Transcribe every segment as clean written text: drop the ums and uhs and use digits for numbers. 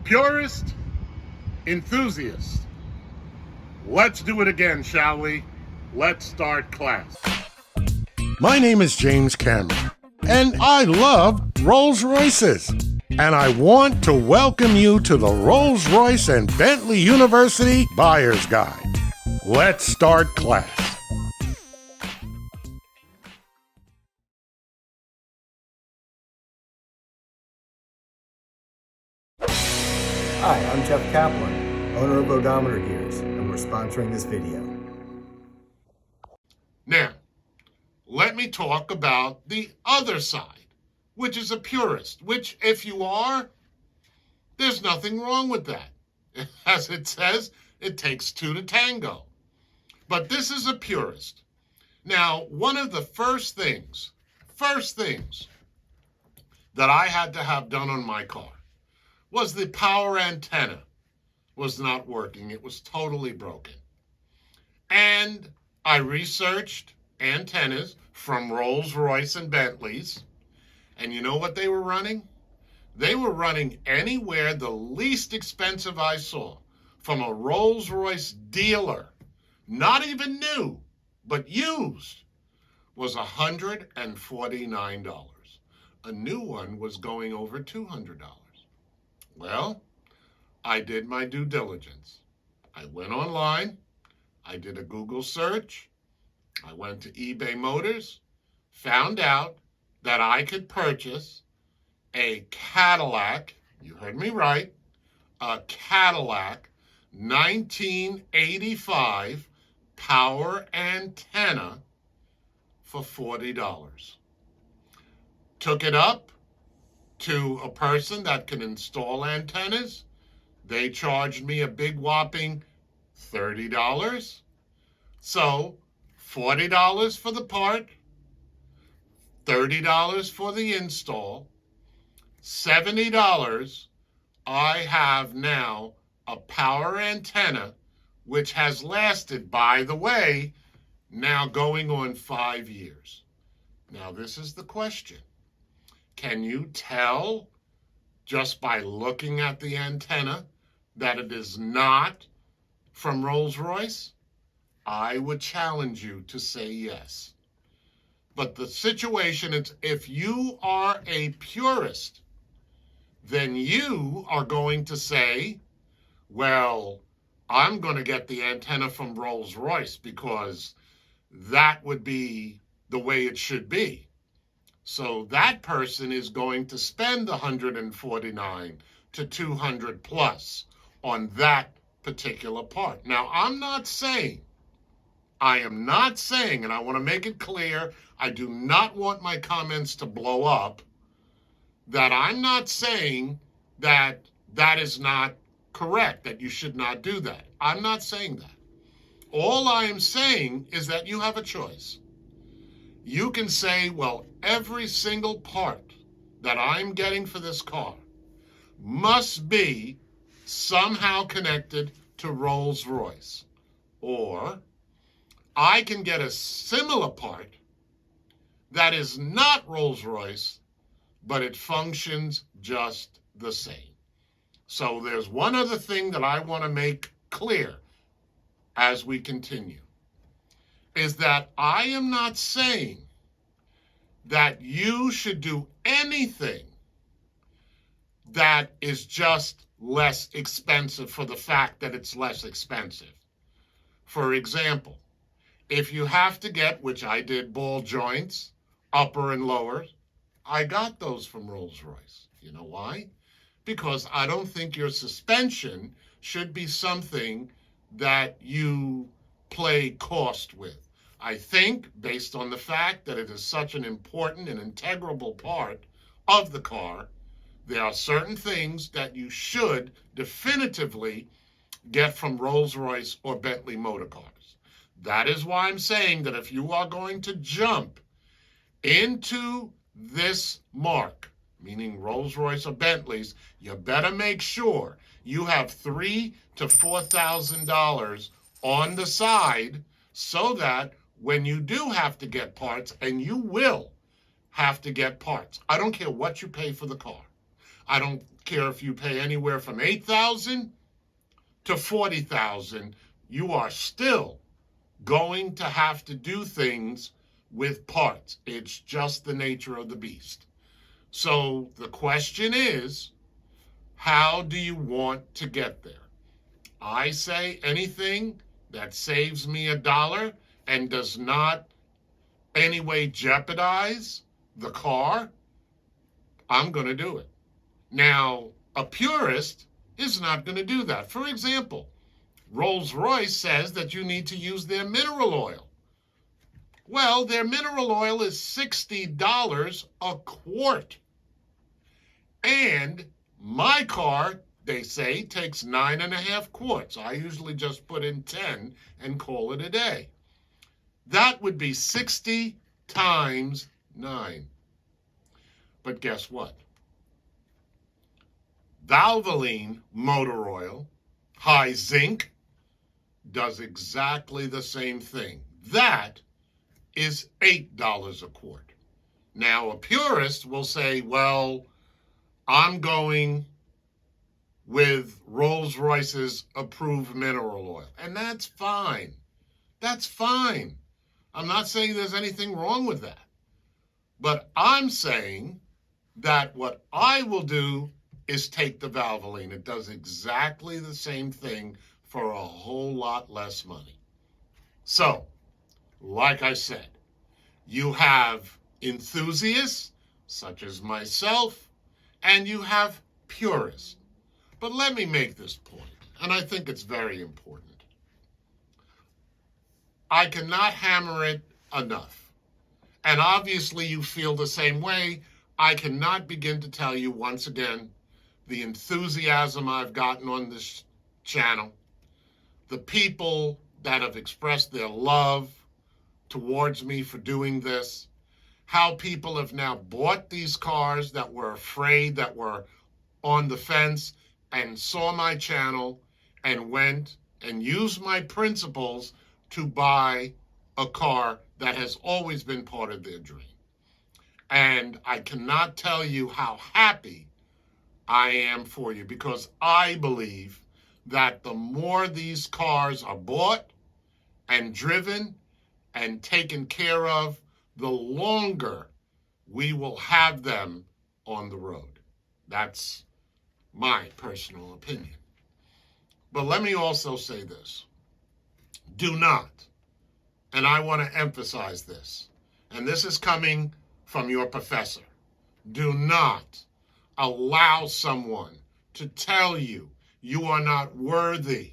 Purist, enthusiast. Let's do it again, shall we? Let's start class. My name is James Cameron, and I love Rolls-Royces. And I want to welcome you to the Rolls-Royce and Bentley University Buyer's Guide. Let's start class. Hi, I'm Jeff Kaplan, owner of Odometer Gears, and we're sponsoring this video. Now, let me talk about the other side, which is a purist, which if you are, there's nothing wrong with that. As it says, it takes two to tango. But this is a purist. Now, one of the first things that I had to have done on my car was the power antenna was not working. It was totally broken. And I researched antennas from Rolls-Royce and Bentleys. And you know what they were running? They were running anywhere the least expensive I saw from a Rolls-Royce dealer, not even new, but used, was $149. A new one was going over $200. Well, I did my due diligence. I went online. I did a Google search. I went to eBay Motors, found out that I could purchase a Cadillac, you heard me right, a Cadillac 1985 power antenna for $40. Took it up to a person that can install antennas. They charged me a big whopping $30. So $40 for the part, $30 for the install, $70. I have now a power antenna which has lasted, by the way, now going on 5 years. Now this is the question. Can you tell just by looking at the antenna that it is not from Rolls-Royce? I would challenge you to say yes. But the situation is, if you are a purist, then you are going to say, well, I'm going to get the antenna from Rolls-Royce because that would be the way it should be. So that person is going to spend $149 to $200 plus on that particular part. Now, I am not saying, and I want to make it clear, I do not want my comments to blow up, that I'm not saying that that is not correct, that you should not do that. I'm not saying that. All I am saying is that you have a choice. You can say, well, every single part that I'm getting for this car must be somehow connected to Rolls-Royce. Or I can get a similar part that is not Rolls-Royce, but it functions just the same. So there's one other thing that I want to make clear as we continue, is that I am not saying that you should do anything that is just less expensive for the fact that it's less expensive. For example, if you have to get, which I did, ball joints, upper and lower, I got those from Rolls-Royce. You know why? Because I don't think your suspension should be something that you play cost with. I think, based on the fact that it is such an important and integral part of the car, there are certain things that you should definitively get from Rolls-Royce or Bentley motor cars. That is why I'm saying that if you are going to jump into this mark, meaning Rolls-Royce or Bentleys, you better make sure you have $3,000 to $4,000 on the side so that when you do have to get parts, and you will have to get parts, I don't care what you pay for the car. I don't care if you pay anywhere from $8,000 to $40,000, you are still going to have to do things with parts. It's just the nature of the beast. So the question is, how do you want to get there? I say anything that saves me $1 and does not anyway jeopardize the car, I'm going to do it. Now, a purist is not going to do that. For example, Rolls-Royce says that you need to use their mineral oil. Well, their mineral oil is $60 a quart. And my car, they say, takes 9.5 quarts. I usually just put in 10 and call it a day. That would be 60 times 9. But guess what? Valvoline motor oil, high zinc, does exactly the same thing. That is $8 a quart. Now, a purist will say, well, I'm going with Rolls-Royce's approved mineral oil. And that's fine. That's fine. I'm not saying there's anything wrong with that. But I'm saying that what I will do is take the Valvoline. It does exactly the same thing for a whole lot less money. So, like I said, you have enthusiasts, such as myself, and you have purists. But let me make this point, and I think it's very important. I cannot hammer it enough. And obviously you feel the same way. I cannot begin to tell you once again the enthusiasm I've gotten on this channel, the people that have expressed their love towards me for doing this, how people have now bought these cars that were afraid, that were on the fence, and saw my channel and went and used my principles to buy a car that has always been part of their dream. And I cannot tell you how happy I am for you, because I believe that the more these cars are bought and driven and taken care of, the longer we will have them on the road. That's my personal opinion. But let me also say this. Do not, and I want to emphasize this, and this is coming from your professor, do not allow someone to tell you you are not worthy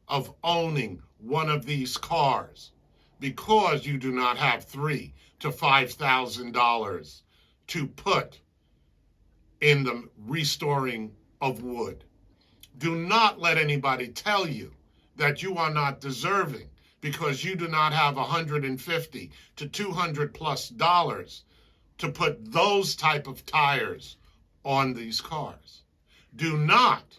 of owning one of these cars because you do not have $3,000 to $5,000 to put in the restoring of wood. Do not let anybody tell you that you are not deserving because you do not have $150 to $200+ to put those type of tires on these cars. Do not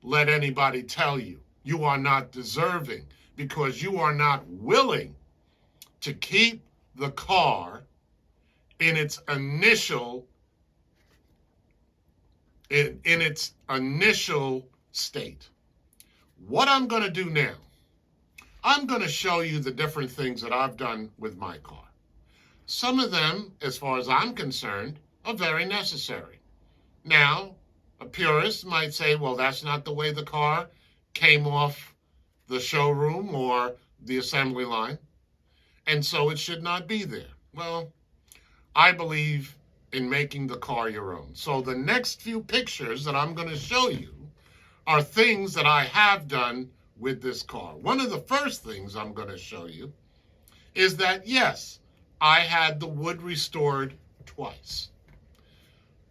let anybody tell you you are not deserving because you are not willing to keep the car in its initial state. What I'm going to do now, I'm going to show you the different things that I've done with my car. Some of them, as far as I'm concerned, are very necessary. Now, a purist might say, well, that's not the way the car came off the showroom or the assembly line, and so it should not be there. Well, I believe in making the car your own. So the next few pictures that I'm going to show you are things that I have done with this car. One of the first things I'm going to show you is that, yes, I had the wood restored twice.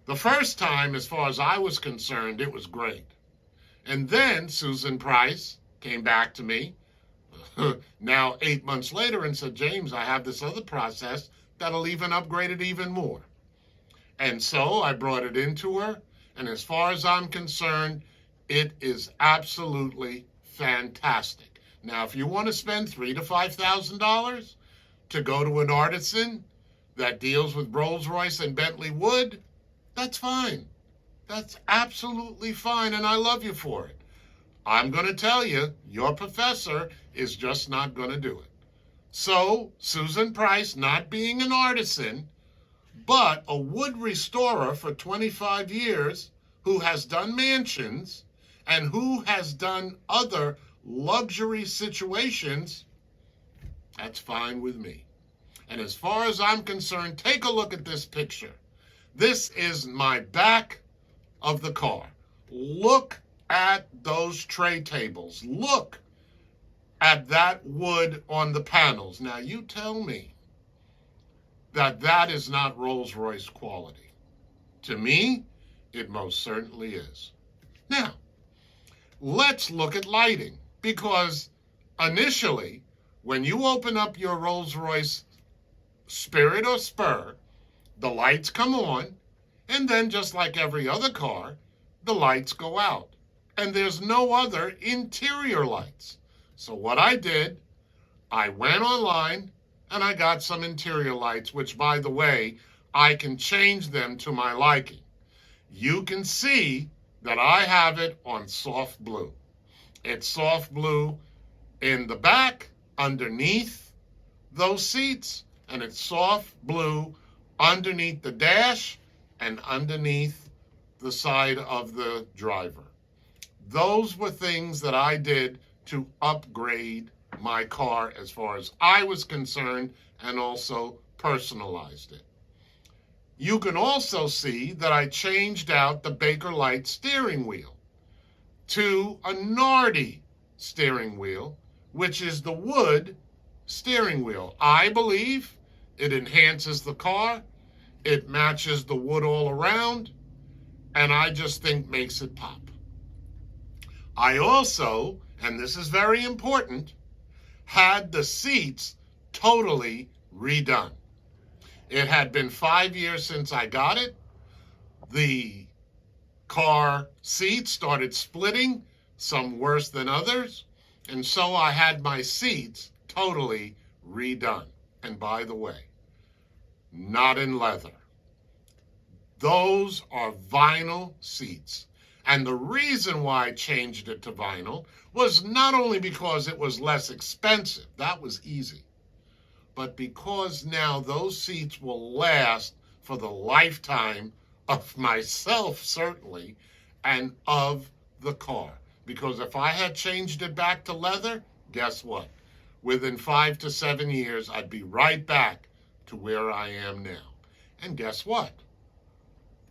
The first time, as far as I was concerned, it was great. And then Susan Price came back to me now 8 months later and said, James, I have this other process that'll even upgrade it even more. And so I brought it into her, and as far as I'm concerned, it is absolutely fantastic. Now, if you want to spend $3,000 to $5,000 to go to an artisan that deals with Rolls-Royce and Bentley wood, that's fine. That's absolutely fine, and I love you for it. I'm going to tell you, your professor is just not going to do it. So, Susan Price, not being an artisan, but a wood restorer for 25 years, who has done mansions and who has done other luxury situations, that's fine with me. And as far as I'm concerned, take a look at this picture. This is my back of the car. Look at those tray tables. Look at that wood on the panels. Now you tell me that that is not Rolls-Royce quality. To me, it most certainly is. Now, let's look at lighting, because initially, when you open up your Rolls-Royce Spirit or Spur, the lights come on, and then just like every other car, the lights go out. And there's no other interior lights. So what I did, I went online and I got some interior lights, which, by the way, I can change them to my liking. You can see that I have it on soft blue. It's soft blue in the back, underneath those seats, and it's soft blue underneath the dash and underneath the side of the driver. Those were things that I did to upgrade my car as far as I was concerned, and also personalized it. You can also see that I changed out the Bakelite steering wheel to a Nardi steering wheel, which is the wood steering wheel. I believe it enhances the car, it matches the wood all around, and I just think makes it pop. I also, and this is very important, had the seats totally redone. It had been 5 years since I got it. The car seats started splitting, some worse than others, and so I had my seats totally redone. And by the way, not in leather. Those are vinyl seats. And the reason why I changed it to vinyl was not only because it was less expensive, that was easy, but because now those seats will last for the lifetime of myself, certainly, and of the car. Because if I had changed it back to leather, guess what? Within 5 to 7 years, I'd be right back to where I am now. And guess what?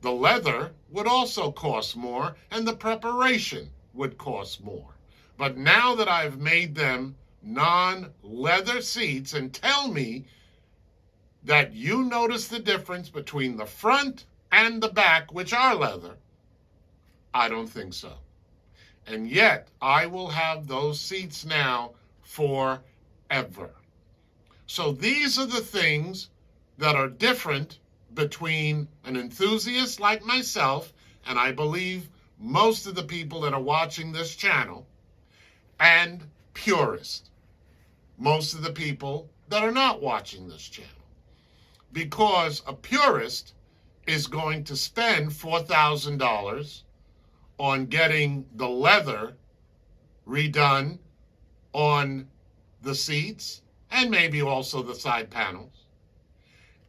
The leather would also cost more, and the preparation would cost more. But now that I've made them non-leather seats, and tell me that you notice the difference between the front and the back, which are leather, I don't think so. And yet, I will have those seats now forever. So these are the things that are different between an enthusiast like myself, and I believe most of the people that are watching this channel, and purist, most of the people that are not watching this channel. Because a purist is going to spend $4,000 on getting the leather redone on the seats and maybe also the side panels.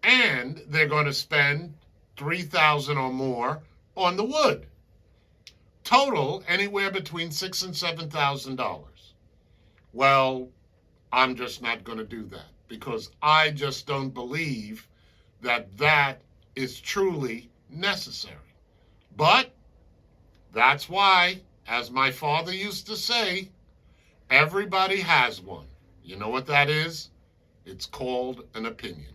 And they're going to spend $3,000 or more on the wood. Total, anywhere between $6,000 and $7,000. Well, I'm just not going to do that, because I just don't believe that that is truly necessary. But that's why, as my father used to say, everybody has one. You know what that is? It's called an opinion.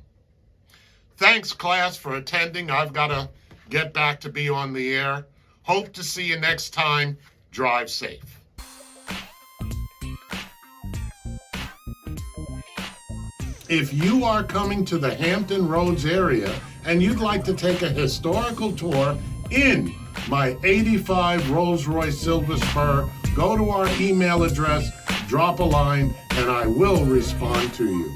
Thanks, class, for attending. I've got to get back to be on the air. Hope to see you next time. Drive safe. If you are coming to the Hampton Roads area and you'd like to take a historical tour in my 85 Rolls-Royce Silver Spur, go to our email address, drop a line, and I will respond to you.